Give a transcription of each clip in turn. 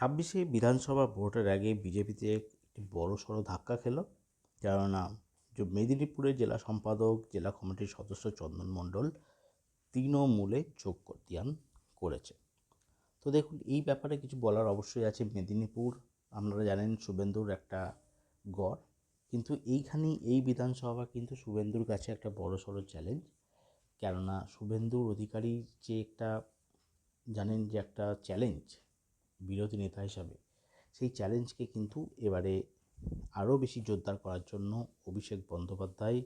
ছাব্বিশে বিধানসভা ভোটের আগে বিজেপিতে একটি বড়সড় ধাক্কা খেল। কেননা যে মেদিনীপুরের জেলা সম্পাদক, জেলা কমিটির সদস্য চন্দন মণ্ডল তৃণমূলে যোগদান করেছে। তো দেখুন, এই ব্যাপারে কিছু বলার অবশ্যই আছে। মেদিনীপুর আপনারা জানেন শুভেন্দুর একটা গড়, কিন্তু এইখানেই এই বিধানসভা কিন্তু শুভেন্দুর কাছে একটা বড়সড় চ্যালেঞ্জ। কেননা শুভেন্দুর অধিকারী যে একটা জানেন যে একটা চ্যালেঞ্জ বিরোধী নেতা হিসাবে, সেই চ্যালেঞ্জকে কিন্তু এবারে আরও বেশি জোরদার করার জন্য অভিষেক বন্দ্যোপাধ্যায়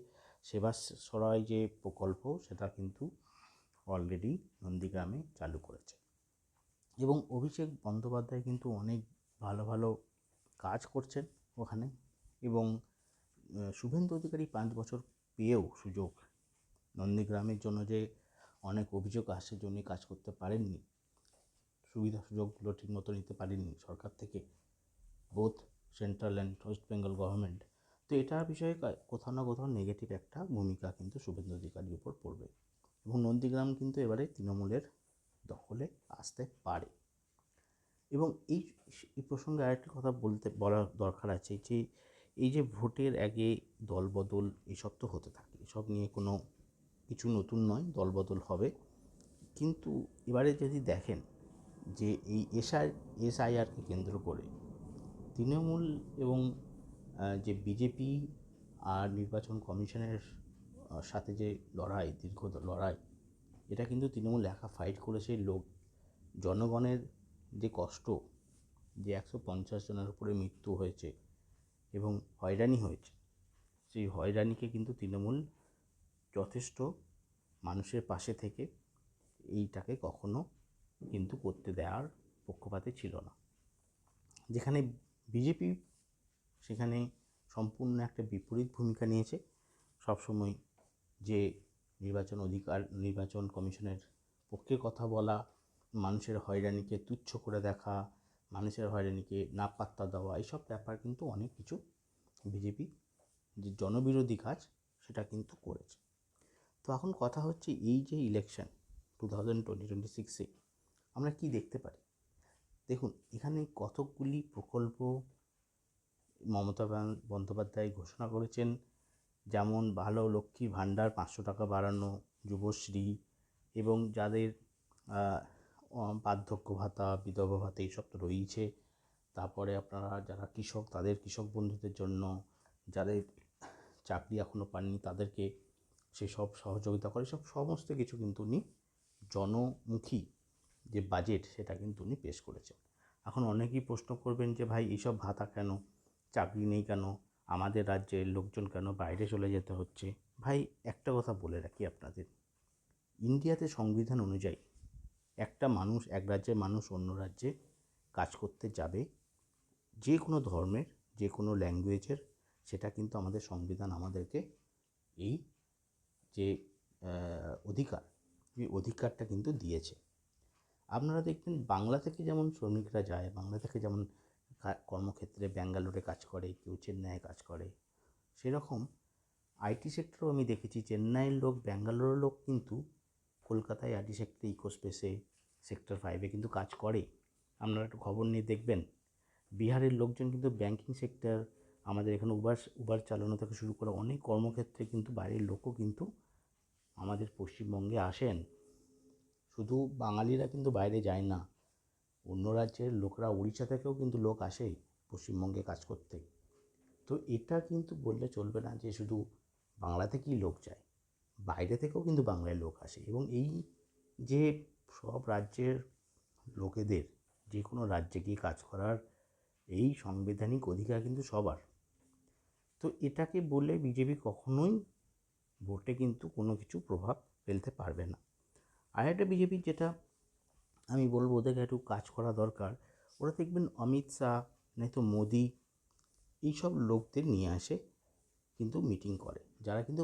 সেবা সরাই যে প্রকল্প সেটা কিন্তু অলরেডি নন্দীগ্রামে চালু করেছে। এবং অভিষেক বন্দ্যোপাধ্যায় কিন্তু অনেক ভালো ভালো কাজ করছেন ওখানে। এবং শুভেন্দু অধিকারী 5 বছর পেয়েও সুযোগ, নন্দীগ্রামের জন্য যে অনেক অভিযোগ আসছে যে উনি কাজ করতে পারেননি, সুবিধা সুযোগগুলো ঠিকমতো নিতে পারেননি সরকার থেকে, both central and West Bengal government. তো এটার বিষয়ে কোথাও না কোথাও নেগেটিভ একটা ভূমিকা কিন্তু শুভেন্দু অধিকারীর উপর পড়বে। এবং নন্দীগ্রাম কিন্তু এবারে তৃণমূলের দখলে আসতে পারে। এবং এই প্রসঙ্গে আরেকটি কথা বলার দরকার আছে যে এই যে ভোটের আগে দলবদল এসব তো হতে থাকে, এসব নিয়ে কোনো কিছু নতুন নয়, দলবদল হবে। কিন্তু এবারে যদি দেখেন যে এই এসআইআরকে কেন্দ্র করে তৃণমূল এবং যে বিজেপি আর নির্বাচন কমিশনের সাথে যে লড়াই, দীর্ঘ লড়াই, এটা কিন্তু তৃণমূল একা ফাইট করেছে। জনগণের যে কষ্ট, যে 150 জনের উপরে মৃত্যু হয়েছে এবং হয়রানি হয়েছে, সেই হয়রানিকে কিন্তু তৃণমূল যথেষ্ট মানুষের পাশে থেকে এইটাকে কখনো কিন্তু করতে দেওয়ার পক্ষপাতে ছিল না। যেখানে বিজেপি সেখানে সম্পূর্ণ একটা বিপরীত ভূমিকা নিয়েছে। সবসময় যে নির্বাচন কমিশনের পক্ষে কথা বলা, মানুষের হয়রানিকে তুচ্ছ করে দেখা, মানুষের হয়রানিকে না পাত্তা দেওয়া, এইসব ব্যাপার কিন্তু অনেক কিছু বিজেপি যে জনবিরোধী কাজ সেটা কিন্তু করেছে। তো এখন কথা হচ্ছে এই যে ইলেকশন 2026-এ আমরা কি দেখতে পারি। দেখুন, এখানে কতকগুলি প্রকল্প মমতা বন্দ্যোপাধ্যায় ঘোষণা করেছেন। যেমন ভালো লক্ষ্মী ভাণ্ডার 500 টাকা বাড়ানো, যুবশ্রী, এবং যাদের বার্ধক্য ভাতা, বিধবা ভাতা এইসব তো রয়েছে। তারপরে আপনারা যারা কৃষক, তাদের কৃষক বন্ধুদের জন্য, যাদের চাকরি এখনও পাননি তাদেরকে সেসব সহযোগিতা করে, সব সমস্ত কিছু কিন্তু উনি জনমুখী যে বাজেট সেটা কিন্তু উনি পেশ করেছেন। এখন অনেকেই প্রশ্ন করবেন যে ভাই এইসব ভাতা কেন, চাকরি নেই কেন, আমাদের রাজ্যের লোকজন কেন বাইরে চলে যেতে হচ্ছে। ভাই একটা কথা বলে রাখি আপনাদের, ইন্ডিয়াতে সংবিধান অনুযায়ী একটা মানুষ, এক রাজ্যের মানুষ অন্য রাজ্যে কাজ করতে যাবে, যে কোনো ধর্মের, যে কোনো ল্যাঙ্গুয়েজের, সেটা কিন্তু আমাদের সংবিধান আমাদেরকে এই যে অধিকার, এই অধিকারটা কিন্তু দিয়েছে। আপনারা দেখবেন বাংলা থেকে যেমন শ্রমিকরা যায়, বাংলা থেকে যেমন কর্মক্ষেত্রে ব্যাঙ্গালোরে কাজ করে, কেউ চেন্নাইয়ে কাজ করে, সেরকম আইটি সেক্টরেও আমি দেখেছি চেন্নাইয়ের লোক, ব্যাঙ্গালোরের লোক কিন্তু কলকাতায় আইটি সেক্টরে, ইকোস্পেসে, সেক্টর 5-এ কিন্তু কাজ করে। আপনারা একটু খবর নিয়ে দেখবেন, বিহারের লোকজন কিন্তু ব্যাঙ্কিং সেক্টর, আমাদের এখানে উবার চালানো থেকে শুরু করে অনেক কর্মক্ষেত্রে কিন্তু বাইরের লোকও কিন্তু আমাদের পশ্চিমবঙ্গে আসেন। শুধু বাঙালিরা কিন্তু বাইরে যায় না, অন্য রাজ্যের লোকরা, উড়িষ্যা থেকেও কিন্তু লোক আসে পশ্চিমবঙ্গে কাজ করতে। তো এটা কিন্তু বললে চলবে না যে শুধু বাংলা থেকেই লোক যায়, বাইরে থেকেও কিন্তু বাংলায় লোক আসে। এবং এই যে সব রাজ্যের লোকেদের যে কোনো রাজ্যে গিয়ে কাজ করার এই সাংবিধানিক অধিকার কিন্তু সবার। তো এটাকে বলে বিজেপি কখনোই ভোটে কিন্তু কোনো কিছু প্রভাব ফেলতে পারবে না। আর একটা বিজেপির যেটা আমি বলবো, ওদেরকে একটু কাজ করা দরকার। ওরা দেখবেন অমিত শাহ নয়তো মোদি এইসব লোকদের নিয়ে আসে কিন্তু মিটিং করে, যারা কিন্তু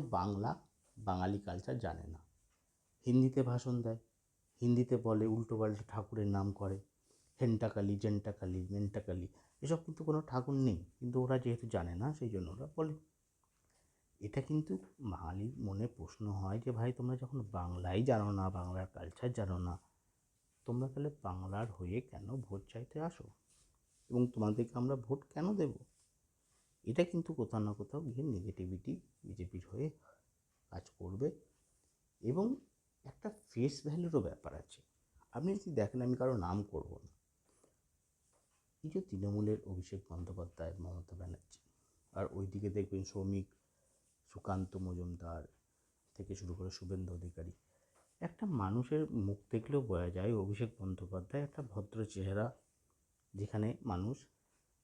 বাঙালি কালচার জানে না। হিন্দিতে ভাষণ দেয়, হিন্দিতে বলে উল্টোপাল্টা ঠাকুরের নাম করে, হেন্টাকালি, জেন্টাকালি, মেন্টাকালি, এসব কিন্তু কোনো ঠাকুর নেই, কিন্তু ওরা যেহেতু জানে না সেই জন্য ওরা বলে। এটা কিন্তু বাঙালির মনে প্রশ্ন হয় যে ভাই তোমরা যখন বাংলাই জানো না, বাংলার কালচার জানো না, তোমরা তাহলে বাংলার হয়ে কেন ভোট চাইতে আসো? এবং তোমাদেরকে আমরা ভোট কেন দেব? এটা কিন্তু কোথাও না কোথাও গিয়ে নেগেটিভিটি বিজেপির হয়ে কাজ করবে। এবং একটা ফেস ভ্যালুরও ব্যাপার আছে। আপনি যদি দেখেন, আমি কারো নাম করব না, এই যে তৃণমূলের অভিষেক বন্দ্যোপাধ্যায়, মমতা ব্যানার্জি, আর ওইদিকে দেখবেন শ্রমিক সুকান্ত মজুমদার থেকে শুরু করে শুভেন্দু অধিকারী, একটা মানুষের মুখ দেখলেও বোঝা যায় অভিষেক বন্দ্যোপাধ্যায় একটা ভদ্র চেহারা, যেখানে মানুষ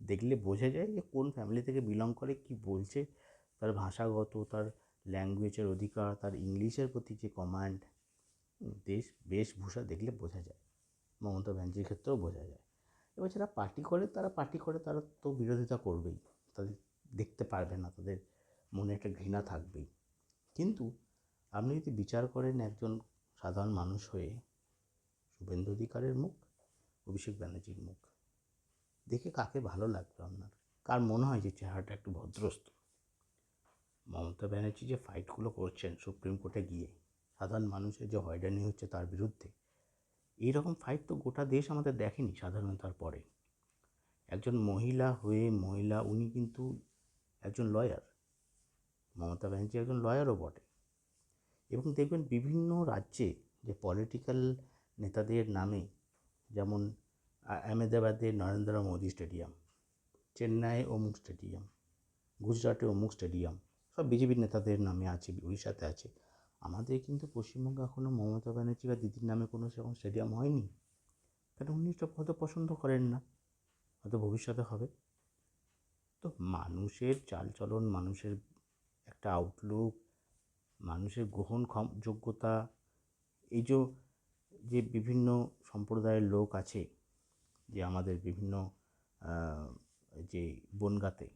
দেখলে বোঝা যায় যে কোন ফ্যামিলি থেকে বিলং করে, কি বলছে, তার ভাষাগত, তার ল্যাঙ্গুয়েজের অধিকার, তার ইংলিশের প্রতি যে কমান্ড, দেশ বেশভূষা দেখলে বোঝা যায়। মমতা ব্যানার্জির ক্ষেত্রেও বোঝা যায়। এবার যারা পার্টি করে তারা তো বিরোধিতা করবেই, তাদের দেখতে পারবে না, তাদের মনে একটা ঘৃণা থাকবেই। কিন্তু আপনি যদি বিচার করেন একজন সাধারণ মানুষ হয়ে, শুভেন্দু অধিকারের মুখ, অভিষেক ব্যানার্জির মুখ দেখে কাকে ভালো লাগবে আপনার? কার মনে হয় যে চেহারাটা একটু ভদ্রস্থ? মমতা ব্যানার্জি যে ফাইটগুলো করছেন সুপ্রিম কোর্টে গিয়ে, সাধারণ মানুষের যে হয়রানি হচ্ছে তার বিরুদ্ধে, এইরকম ফাইট তো গোটা দেশ আমাদের দেখেনি স্বাধীনতার পরে। একজন মহিলা হয়ে, উনি কিন্তু একজন লয়ার, মমতা ব্যানার্জি একজন লয়ারও বটে। এবং দেখবেন বিভিন্ন রাজ্যে যে পলিটিক্যাল নেতাদের নামে, যেমন আহমেদাবাদে নরেন্দ্র মোদী স্টেডিয়াম, চেন্নাইয়ে অমুক স্টেডিয়াম, গুজরাটে অমুক স্টেডিয়াম, সব বিজেপির নেতাদের নামে আছে, উড়িষ্যাতে আছে। আমাদের কিন্তু পশ্চিমবঙ্গে এখনও মমতা ব্যানার্জি বা দিদির নামে কোনো সেরকম স্টেডিয়াম হয়নি। কারণ উনি সব হয়তো পছন্দ করেন না, হয়তো ভবিষ্যতে হবে। তো মানুষের চালচলন, মানুষের একটা আউটলুক, মানুষের গ্রহণ যোগ্যতা, এই যে বিভিন্ন সম্প্রদায়ের লোক আছে, যে আমাদের বিভিন্ন যে বনগাঁতে,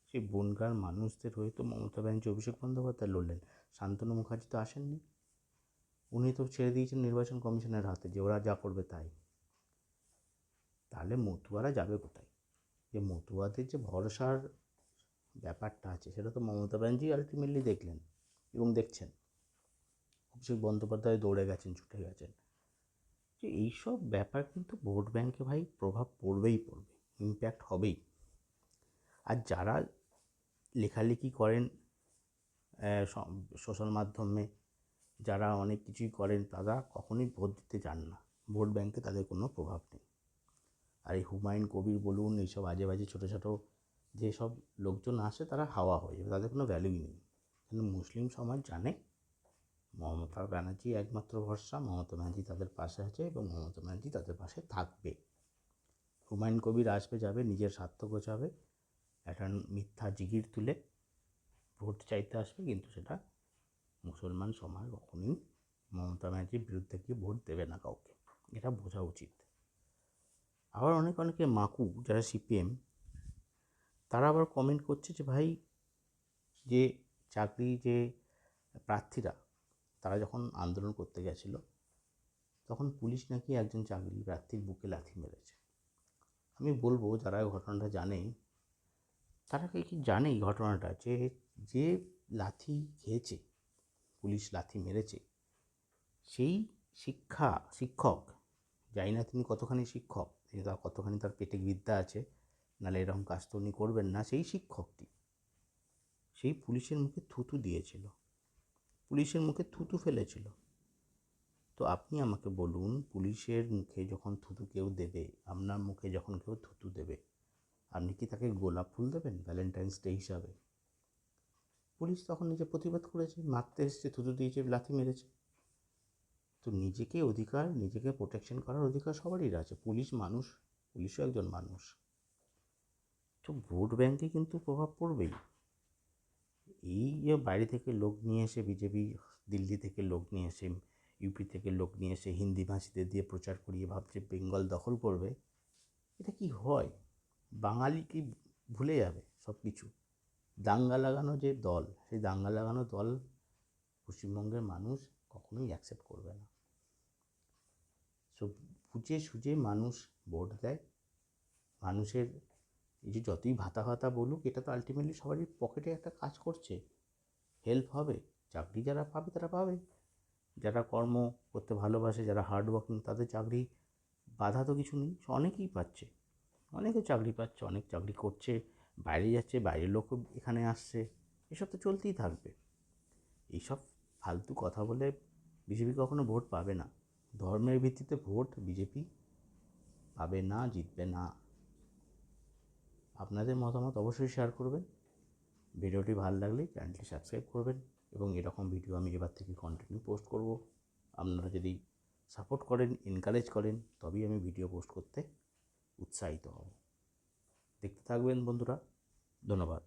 সেই বনগাঁর মানুষদের হয়ে তো মমতা ব্যানার্জি, অভিষেক বন্দ্যোপাধ্যায় লড়লেন। শান্তনু মুখার্জি তো আসেননি, উনি তো ছেড়ে দিয়েছেন নির্বাচন কমিশনের হাতে, যে ওরা যা করবে তাই। তাহলে মতুয়ারা যাবে কোথায়? যে মতুয়াদের যে ভরসার ব্যাপারটা আছে, সেটা তো মমতা ব্যানার্জি আলটিমেটলি দেখলেন এবং দেখছেন। অভিষেক বন্দ্যোপাধ্যায় দৌড়ে গেছেন, ছুটে গেছেন। যে এইসব ব্যাপার কিন্তু ভোট ব্যাঙ্কে ভাই প্রভাব পড়বেই, ইম্প্যাক্ট হবেই। আর যারা লেখালেখি করেন সোশ্যাল মাধ্যমে, যারা অনেক কিছুই করেন, তারা কখনোই ভোট দিতে যান না, ভোট ব্যাঙ্কে তাদের কোনো প্রভাব নেই। আর এই হুমায়ুন কবির বলুন, এইসব আজে বাজে ছোটো ছোটো যেসব লোকজন আসে, তারা হাওয়া হয়ে যাবে, তাদের কোনো ভ্যালুই নেই। কিন্তু মুসলিম সমাজ জানে মমতা ব্যানার্জি একমাত্র ভরসা, মমতা ব্যানার্জি তাদের পাশে আছে এবং মমতা ব্যানার্জি তাদের পাশে থাকবে। হুমায়ুন কবির আসবে, যাবে, নিজের স্বার্থ গোছাবে, একটা মিথ্যা জিগির তুলে ভোট চাইতে আসবে, কিন্তু সেটা মুসলমান সমাজ কখনোই মমতা ব্যানার্জির বিরুদ্ধে গিয়ে ভোট দেবে না কাউকে, এটা বোঝা উচিত। আবার অনেকে মাকু, যারা সিপিএম, তারা আবার কমেন্ট করছে যে ভাই, যে চাকরি যে প্রার্থীরা, তারা যখন আন্দোলন করতে গেছিল, তখন পুলিশ নাকি একজন চাকরি প্রার্থীর বুকে লাথি মেরেছে। আমি বলবো, যারা ঘটনাটা জানে, তারা কি জানে এই ঘটনাটা, যে লাথি খেয়েছে, পুলিশ লাথি মেরেছে, সেই শিক্ষক, জানি না তিনি কতখানি শিক্ষক, তিনি তার কতখানি তার পেটে বিদ্যা আছে, নাহলে এরকম কাজ তো উনি করবেন না। সেই শিক্ষকটি সেই পুলিশের মুখে থুতু দিয়েছিল, পুলিশের মুখে থুতু ফেলেছিল। তো আপনি আমাকে বলুন, পুলিশের মুখে যখন থুতু কেউ দেবে, আপনার মুখে যখন কেউ থুতু দেবে, আপনি কি তাকে গোলাপ ফুল দেবেন ভ্যালেন্টাইন্স ডে হিসাবে? পুলিশ তখন নিজে প্রতিবাদ করেছে, মারতে এসছে, থুতু দিয়েছে, লাথি মেরেছে। তো নিজেকে প্রোটেকশন করার অধিকার সবারই আছে। পুলিশ মানুষ, পুলিশও একজন মানুষ। তো ভোট ব্যাঙ্কে কিন্তু প্রভাব পড়বেই। এই যে বাইরে থেকে লোক নিয়ে এসে বিজেপি, দিল্লি থেকে লোক নিয়ে এসে, ইউপি থেকে লোক নিয়ে এসে হিন্দি ভাষীদের দিয়ে প্রচার করিয়ে ভাবছে বেঙ্গল দখল করবে, এটা কি হয়? বাঙালি কি ভুলে যাবে সব কিছু? দাঙ্গা লাগানো যে দল, সেই দাঙ্গা লাগানো দল পশ্চিমবঙ্গের মানুষ কখনোই অ্যাকসেপ্ট করবে না। সব বুঝে সুঝে মানুষ ভোট দেয়। মানুষের এই যে যতই ভাতা বলুক, এটা তো আলটিমেটলি সবারই পকেটে একটা কাজ করছে, হেল্প হবে। চাকরি যারা পাবে তারা পাবে, যারা কর্ম করতে ভালোবাসে, যারা হার্ড ওয়ার্কিং, তাদের চাকরি বাধা তো কিছু নেই, অনেকেই পাচ্ছে, অনেকে চাকরি পাচ্ছে, অনেক চাকরি করছে, বাইরে যাচ্ছে, বাইরের লোকও এখানে আসছে। এসব তো চলতেই থাকবে। এইসব ফালতু কথা বলে বিজেপি কখনো ভোট পাবে না। ধর্মের ভিত্তিতে ভোট বিজেপি পাবে না, জিতবে না। আপনাদের মতামত অবশ্যই শেয়ার করবেন। ভিডিওটি ভালো লাগলে চ্যানেলটি সাবস্ক্রাইব করবেন এবং এরকম ভিডিও আমি এবার থেকে কন্টিনিউ পোস্ট করব। আপনারা যদি সাপোর্ট করেন, এনকারেজ করেন, তবেই আমি ভিডিও পোস্ট করতে উৎসাহিত হব। দেখতে থাকবেন বন্ধুরা। ধন্যবাদ।